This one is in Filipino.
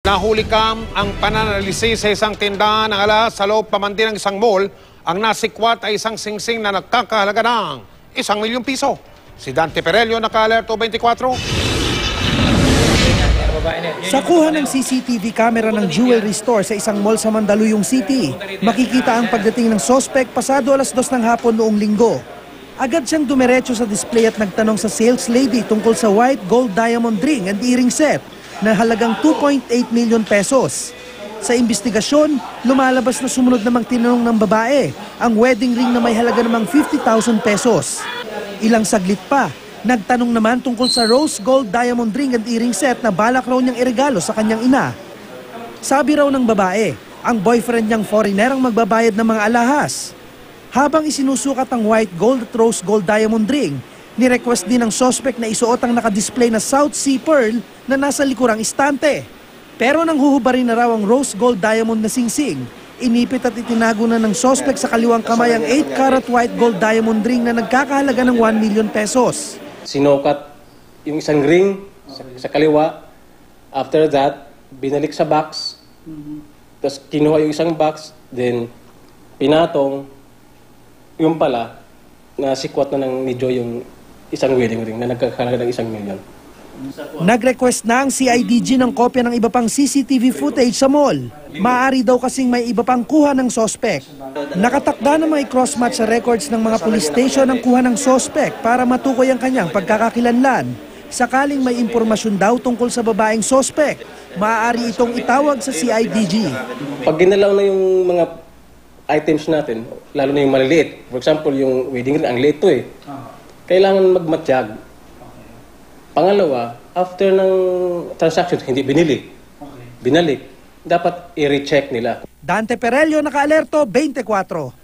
Nahuli kam ang pananalisis sa isang tindahan ng alas sa loob pamantin ng isang mall. Ang nasikwat ay isang singsing na nagkakahalaga ng 1,000,000 piso. Si Dante Perello, naka-alerto 24. Sa kuha ng CCTV camera ng jewelry store sa isang mall sa Mandaluyong City, makikita ang pagdating ng sospek pasado alas 2 ng hapon noong linggo. Agad siyang dumiretso sa display at nagtanong sa sales lady tungkol sa white gold diamond ring and earring set na halagang 2.8 million pesos. Sa investigasyon, lumalabas na sumunod namang tinanong ng babae ang wedding ring na may halaga namang 50,000 pesos. Ilang saglit pa, nagtanong naman tungkol sa rose gold diamond ring and earring set na balak raw niyang iregalo sa kanyang ina. Sabi raw ng babae, ang boyfriend niyang foreigner ang magbabayad ng mga alahas. Habang isinusukat ang white gold at rose gold diamond ring, ni-request din ng suspect na isuot ang nakadisplay na South Sea Pearl na nasa likurang istante. Pero nang huhubarin na raw ang rose gold diamond na singsing, inipit at itinago na ng suspect sa kaliwang kamay ang 8-carat white gold diamond ring na nagkakahalaga ng 1 million pesos. Sinukat yung isang ring sa kaliwa. After that, binalik sa box. Tapos kinuha yung isang box, then pinatong. Yung pala, nasikwat na ni Joy yung isang wedding ring na nagkakahalaga ng 1,000,000. Nag-request na ang CIDG ng kopya ng iba pang CCTV footage sa mall. Maaari daw kasing may iba pang kuha ng sospek. Nakatakda na may cross-match sa records ng mga police station ang kuha ng sospek para matukoy ang kanyang pagkakakilanlan. Sakaling may impormasyon daw tungkol sa babaeng sospek, maaari itong itawag sa CIDG. Pag ginalaw na yung mga items natin, lalo na yung maliliit. For example, yung wedding ring, ang liit to eh. Kailangan magmatiyag. Pangalawa, after ng transaction, hindi binili. Binalik. Dapat i-recheck nila. Dante Perello, naka-alerto 24.